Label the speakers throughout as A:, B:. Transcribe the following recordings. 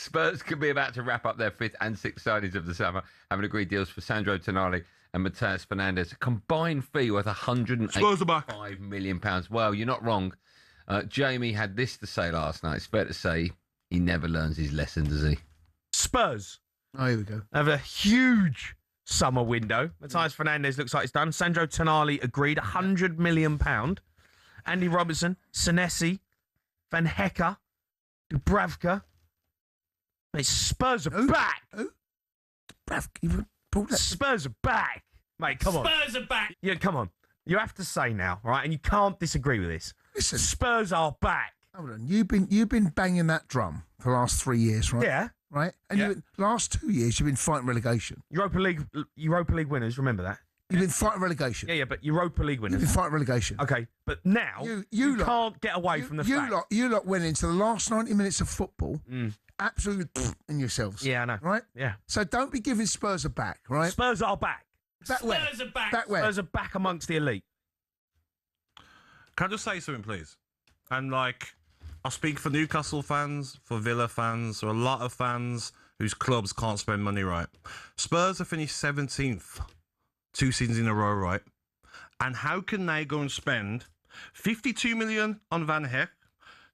A: Spurs could be about to wrap up their 5th and 6th signings of the summer, having agreed deals for Sandro Tonali and Mateus Fernandes. A combined fee worth £185 million. Well, you're not wrong. Jamie had this to say last night. It's fair to say he never learns his lesson, does he?
B: Spurs.
C: Oh, here we go.
B: Have a huge summer window. Mateus Fernandes looks like it's done. Sandro Tonali agreed £100 million. Andy Robertson, Senesi, Van Hecke, Dubravka. Mate, Spurs are back.
C: Who? Dubravka.
B: Spurs are back. Mate, come on.
D: Spurs are back.
B: Yeah, come on. You have to say now, right? And you can't disagree with this.
C: Listen.
B: Spurs are back.
C: Hold on. You've been banging that drum for the last 3 years, right?
B: Yeah.
C: Right? And last 2 years, you've been fighting relegation.
B: Europa League winners, remember that?
C: You've been fighting relegation.
B: Yeah, but Europa League winners.
C: You've been fighting relegation.
B: Okay, but now you can't get away from the fact.
C: You lot went into the last 90 minutes of football absolutely in yourselves.
B: Yeah, I know.
C: Right?
B: Yeah.
C: So don't be giving Spurs a back, right?
B: Spurs are back.
C: Back where?
D: Spurs are back.
C: Back where?
B: Spurs are back amongst the elite.
E: Can I just say something, please? And I speak for Newcastle fans, for Villa fans, or a lot of fans whose clubs can't spend money right. Spurs have finished 17th 2 seasons in a row, right? And how can they go and spend 52 million on Van Hecke?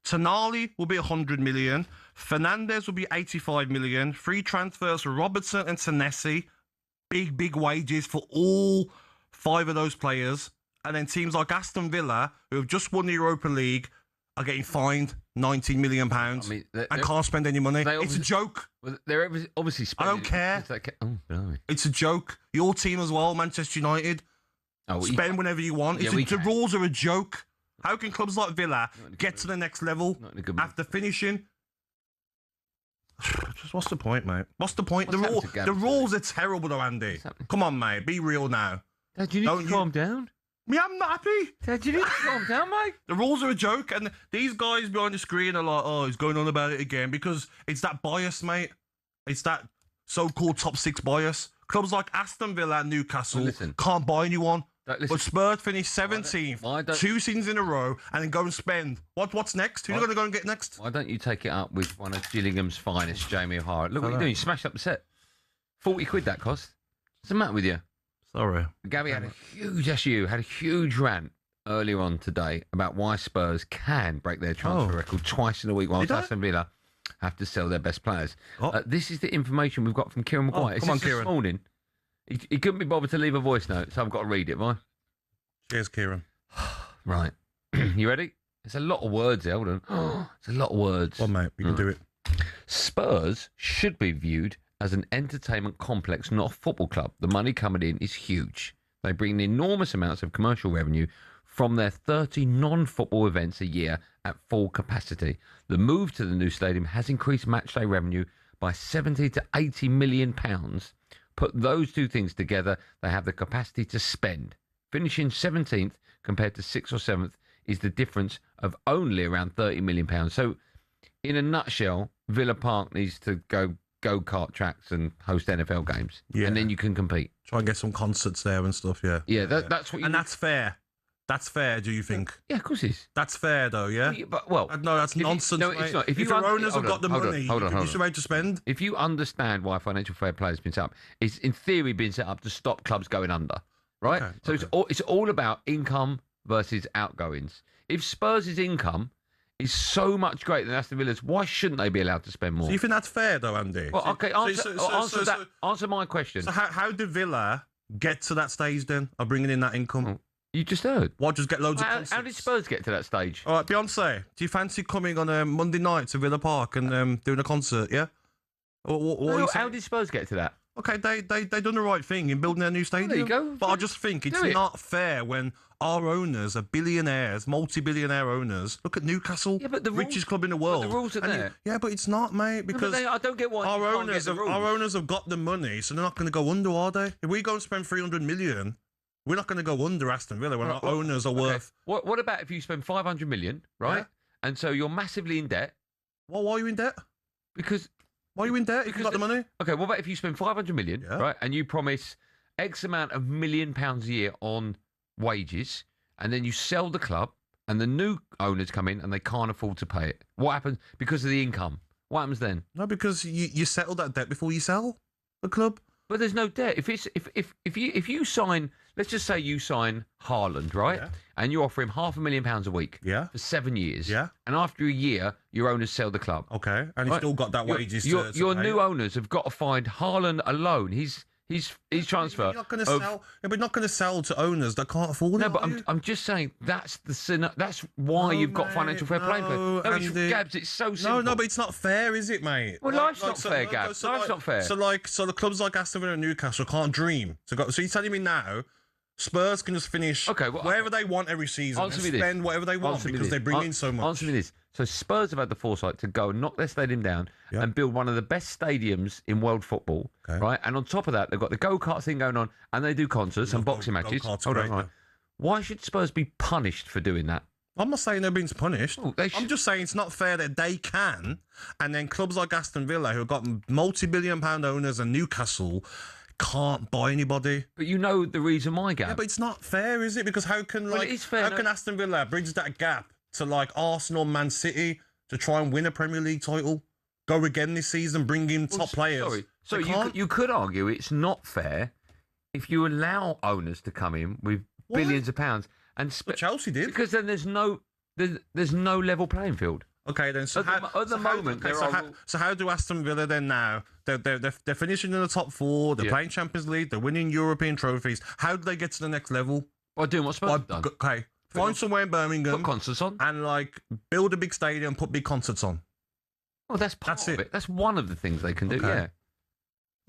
E: Tonali will be 100 million. Fernandes will be 85 million. Free transfers for Robertson and Senesi. Big wages for all 5 of those players. And then teams like Aston Villa, who have just won the Europa League, are getting fined £19 million and can't spend any money. It's a joke.
A: They're obviously spending.
E: I don't care.
A: Blimey.
E: It's a joke. Your team as well, Manchester United. Spend whenever you want. The rules are a joke. How can clubs like Villa get to the next level after finishing? Just what's the point, mate? What's the point? The rules are terrible, though, Andy. Come on, mate. Be real now.
A: Dad, you need to calm down.
E: Me, I'm not happy.
A: Dad, you need to calm down, mate.
E: The rules are a joke, and these guys behind the screen are like, oh, he's going on about it again, because it's that bias, mate. It's that so-called top 6 bias. Clubs like Aston Villa and Newcastle can't buy anyone. But Spurs finished 17th 2 seasons in a row and then go and spend. What's next? Who's going to go and get next?
A: Why don't you take it up with one of Gillingham's finest, Jamie O'Hara? Look what you're doing. You smashed up the set. 40 quid that cost. What's the matter with you?
E: Sorry.
A: Gabby had a huge rant earlier on today about why Spurs can break their transfer record twice in a week, while Aston Villa have to sell their best players. This is the information we've got from Kieran Maguire.
E: Come on, Kieran.
A: This morning. He couldn't be bothered to leave a voice note, so I've got to read it, right?
E: Cheers, Kieran.
A: Right. You ready? It's a lot of words here. Hold on. It's a lot of words.
E: Well, mate, you can do it.
A: Spurs should be viewed as an entertainment complex, not a football club. The money coming in is huge. They bring in enormous amounts of commercial revenue from their 30 non-football events a year at full capacity. The move to the new stadium has increased matchday revenue by 70 to 80 million pounds. Put those two things together, they have the capacity to spend. Finishing 17th compared to 6th or 7th is the difference of only around 30 million pounds. So, in a nutshell, Villa Park needs to go-kart tracks and host NFL games. Yeah. And then you can compete.
E: Try and get some concerts there and stuff, yeah.
A: Yeah, that's what you...
E: And that's fair. That's fair, do you think?
A: Yeah, of course it is.
E: That's fair, though, yeah?
A: Well,
E: no, that's nonsense, mate.
A: It's not.
E: If your owners have got the money, you should be able to spend.
A: If you understand why financial fair play has been set up, it's in theory been set up to stop clubs going under, right? It's all about income versus outgoings. If Spurs' income is so much greater than Aston Villa's, why shouldn't they be allowed to spend more?
E: So you think that's fair, though, Andy?
A: Well, okay, answer my question.
E: So how did Villa get to that stage, then, of bringing in that income?
A: You just heard.
E: What, just get loads of concerts?
A: How did Spurs get to that stage?
E: All right, Beyonce, do you fancy coming on a Monday night to Villa Park and doing a concert, yeah?
A: How did Spurs get to that?
E: Okay, they done the right thing in building their new stadium.
A: There you go.
E: But I just think it's not fair when our owners are billionaires, multi-billionaire owners. Look at Newcastle, richest club in the world.
A: But the rules are there.
E: Yeah, but it's not, mate, because
A: I don't get why
E: our owners have got the money, so they're not going to go under, are they? If we go and spend 300 million... We're not going to go under Aston Villa when our owners are worth...
A: What about if you spend 500 million, right? Yeah. And so you're massively in debt.
E: Well, why are you in debt?
A: Because...
E: Why are you in debt if you've got the money?
A: Okay, what about if you spend 500 million, right? And you promise X amount of £1 million a year on wages, and then you sell the club, and the new owners come in and they can't afford to pay it. What happens? Because of the income. What happens then?
E: No, because you settle that debt before you sell the club.
A: But there's no debt. If you sign, let's just say you sign Haaland, right?
E: Yeah.
A: And you offer him £500,000 a week.
E: Yeah.
A: For 7 years.
E: Yeah.
A: And after a year, your owners sell the club.
E: Okay, and he's
A: Right.
E: still got that wages.
A: Your
E: to pay.
A: new owners have got to find Haaland alone. His transfer.
E: You're not going to sell. Yeah, but not going to sell to owners that can't afford
A: No,
E: it.
A: but
E: are you?
A: I'm just saying that's that's why
E: No,
A: you've got
E: mate,
A: financial fair play.
E: no, Andy.
A: Gabs, it's so simple.
E: No, but it's not fair, is it, mate?
A: Well, life's not fair, Gab. Life's not fair.
E: So the clubs like Aston Villa and Newcastle can't dream. So you're telling me now, Spurs can just finish wherever they want every season and spend whatever they want because they bring in so much.
A: Answer me this. So Spurs have had the foresight to go and knock their stadium down and build one of the best stadiums in world football, right? And on top of that, they've got the go-kart thing going on, and they do concerts and boxing matches. Hold on, right. Why should Spurs be punished for doing that?
E: I'm not saying they're being punished.
A: Oh,
E: I'm just saying it's not fair that they can, and then clubs like Aston Villa, who have got multi-billion-pound owners, and Newcastle can't buy anybody.
A: But you know the reason why, Gab.
E: Yeah, but it's not fair, is it? Because how can
A: it is fair,
E: how can Aston Villa bridge that gap to like Arsenal, Man City to try and win a Premier League title? Go again this season, bring in top players.
A: Sorry, you could argue it's not fair if you allow owners to come in with billions of pounds and
E: But Chelsea did.
A: because then there's no level playing field.
E: Okay, then. So
A: At the moment,
E: so how do Aston Villa then now? They're finishing in the top four. They're playing Champions League. They're winning European trophies. How do they get to the next level?
A: By doing what Spurs have done.
E: Okay, find somewhere in Birmingham,
A: Put concerts on.
E: and like build a big stadium, put big concerts on.
A: Well, that's
E: That's
A: of
E: it.
A: That's one of the things they can do.
E: Okay.
A: Yeah.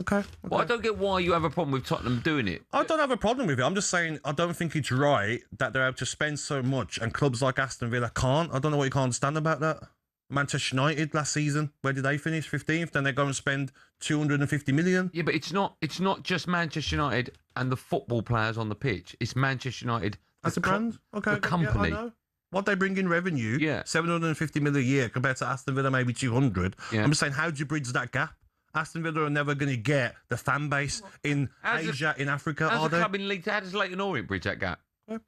E: Okay.
A: Well, I don't get why you have a problem with Tottenham doing it.
E: I don't have a problem with it. I'm just saying I don't think it's right that they're able to spend so much and clubs like Aston Villa can't. I don't know what you can't understand about that. Manchester United last season, where did they finish? 15th. Then they go and spend 250 million.
A: Yeah, but it's not just Manchester United and the football players on the pitch. It's Manchester United
E: That's a brand. Okay.
A: the company.
E: Yeah, I know. What they bring in revenue,
A: Yeah.
E: 750 million a year compared to Aston Villa, maybe 200.
A: Yeah.
E: I'm just saying, how do you bridge that gap? Aston Villa are never going to get the fan base in Asia, in Africa,
A: How's
E: are
A: the
E: they?
A: club in League? How does Leighton Orient bridge that gap?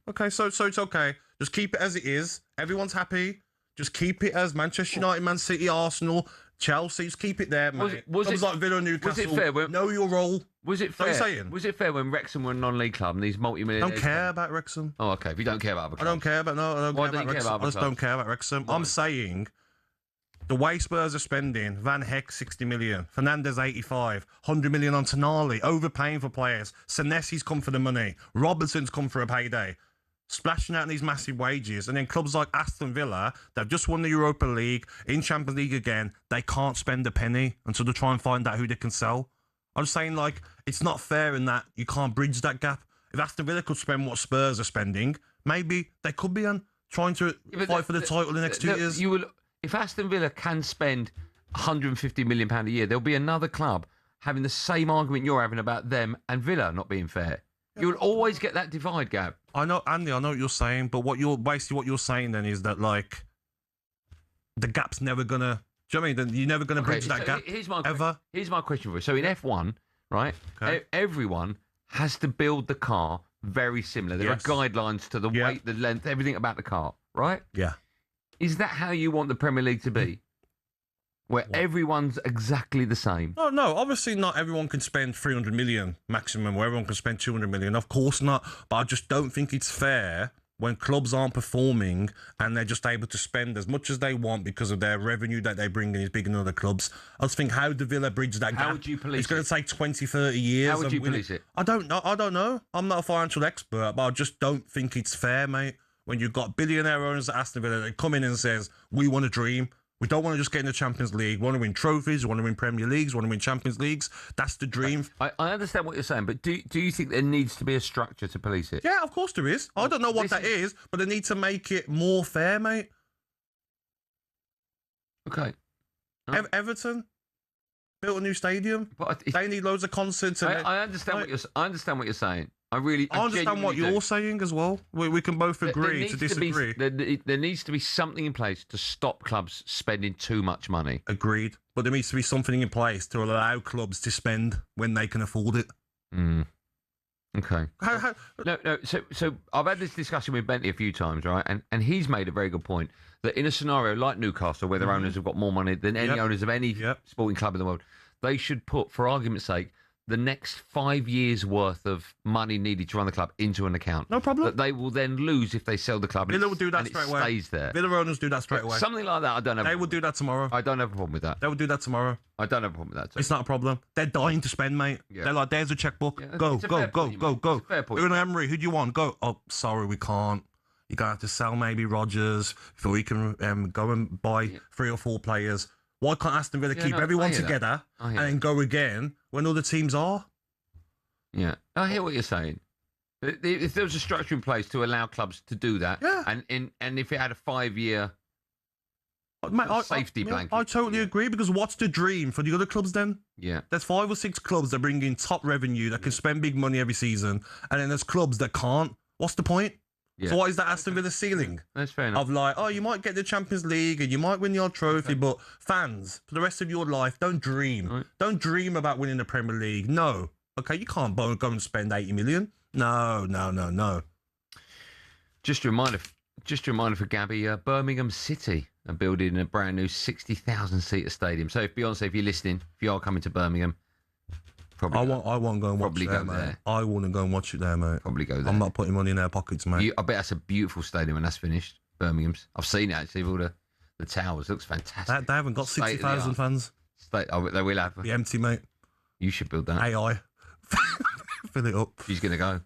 E: Okay, so it's okay. Just keep it as it is. Everyone's happy. Just keep it as Manchester United, Man City, Arsenal, Chelsea. Just keep it there, mate. Clubs like Villa and Newcastle.
A: Was it fair?
E: Know your role.
A: Was it
E: What are
A: fair?
E: you saying?
A: Was it fair when Wrexham were a non-league club and these
E: I
A: multi-millionaires?
E: don't care about Wrexham.
A: Oh, okay. If you don't care about other
E: I
A: clubs.
E: don't care about
A: Why
E: care
A: don't
E: about
A: you care
E: Wrexham.
A: about
E: I just
A: other
E: don't care about Wrexham. I'm saying the way Spurs are spending, Van Hecke 60 million, Fernandes 85, 100 million on Tonali, overpaying for players. Senesi's come for the money. Robertson's come for a payday. Splashing out these massive wages, and then clubs like Aston Villa, they've just won the Europa League, in Champions League again, they can't spend a penny until they try and find out who they can sell. I'm just saying, like, it's not fair in that you can't bridge that gap. If Aston Villa could spend what Spurs are spending, maybe they could be on trying to fight for the title in the next 2 years.
A: If Aston Villa can spend £150 million a year, there'll be another club having the same argument you're having about them and Villa not being fair. You'll always get that divide, Gab.
E: I know, Andy, I know what you're saying, but what you're saying then is that, like, the gap's never gonna. Do you know what I mean? Then you're never gonna bridge that gap.
A: Here's my question for you. So in F1, right, everyone has to build the car very similar. There are guidelines to the weight, the length, everything about the car, right?
E: Yeah.
A: Is that how you want the Premier League to be? Where everyone's exactly the same?
E: No. Obviously, not everyone can spend 300 million maximum, or everyone can spend 200 million. Of course not. But I just don't think it's fair when clubs aren't performing and they're just able to spend as much as they want because of their revenue that they bring in is bigger than other clubs. I just think, how do Villa bridge that gap?
A: How would you police
E: It's going to take 20, 30 years.
A: How would you police it?
E: I don't know. I'm not a financial expert, but I just don't think it's fair, mate. When you've got billionaire owners at Aston Villa that come in and says, we want to dream. We don't want to just get in the Champions League. We want to win trophies. We want to win Premier Leagues. We want to win Champions Leagues. That's the dream.
A: I understand what you're saying, but do you think there needs to be a structure to police it?
E: Yeah, of course there is. I don't know what that is, but they need to make it more fair, mate.
A: Okay.
E: Everton built a new stadium.
A: But
E: They need loads of concerts. And
A: I understand
E: I
A: what you're saying. I
E: understand what you're
A: do.
E: saying as well. We can both agree to disagree.
A: There needs to be something in place to stop clubs spending too much money.
E: Agreed. But there needs to be something in place to allow clubs to spend when they can afford it.
A: Mm. Okay.
E: How,
A: No. So I've had this discussion with Bentley a few times, right? And he's made a very good point that in a scenario like Newcastle, where their owners have got more money than any
E: Yep.
A: owners of any
E: Yep.
A: sporting club in the world, they should put, for argument's sake, the next 5 years' worth of money needed to run the club into an account.
E: No problem.
A: That they will then lose if they sell the club. And
E: Villa will do that
A: and it
E: straight away.
A: Stays there.
E: Villa owners do that straight away.
A: Something like that. I don't have.
E: They will do that tomorrow.
A: I don't have a problem with that.
E: They will do that tomorrow.
A: I don't have a problem with that.
E: It's not a problem. They're dying to spend, mate.
A: Yeah.
E: They're like, there's a checkbook.
A: Yeah,
E: Go,
A: it's a
E: go,
A: fair
E: go,
A: point,
E: go,
A: mate.
E: go.
A: It's a fair point.
E: We're in Emery. Who do you want? Go. Oh, sorry, we can't. You're going to have to sell maybe Rodgers before we can go and buy 3 or 4 players. Why can't Aston Villa keep
A: no,
E: everyone
A: I hear that.
E: together
A: I
E: and
A: hear
E: then go again when other teams are?
A: Yeah, I hear what you're saying. If there was a structure in place to allow clubs to do that,
E: Yeah.
A: and if it had a 5-year
E: Mate,
A: safety blanket,
E: I totally agree, because what's the dream for the other clubs then?
A: yeah,
E: There's 5 or 6 clubs that bring in top revenue that can spend big money every season, and then there's clubs that can't. What's the point?
A: yeah,
E: So what is that Aston Villa ceiling?
A: that's fair enough.
E: Of like, oh, you might get the Champions League and you might win the odd trophy, but fans, for the rest of your life, don't dream.
A: Right.
E: Don't dream about winning the Premier League. No. Okay, you can't go and spend 80 million. No.
A: Just a reminder for Gabby, Birmingham City are building a brand new 60,000 seater stadium. So if you're listening, if you are coming to Birmingham, probably
E: I want to go and watch
A: Probably
E: it there,
A: go
E: mate.
A: there.
E: I want to go and watch it there, mate.
A: probably go there.
E: I'm not putting money in their pockets, mate.
A: I bet that's a beautiful stadium when that's finished. Birmingham's. I've seen it actually. With all the towers, looks fantastic.
E: They haven't got
A: State of the
E: 60,000
A: art.
E: fans.
A: They will have.
E: Be empty, mate.
A: You should build that.
E: AI. Fill it up.
A: She's gonna go.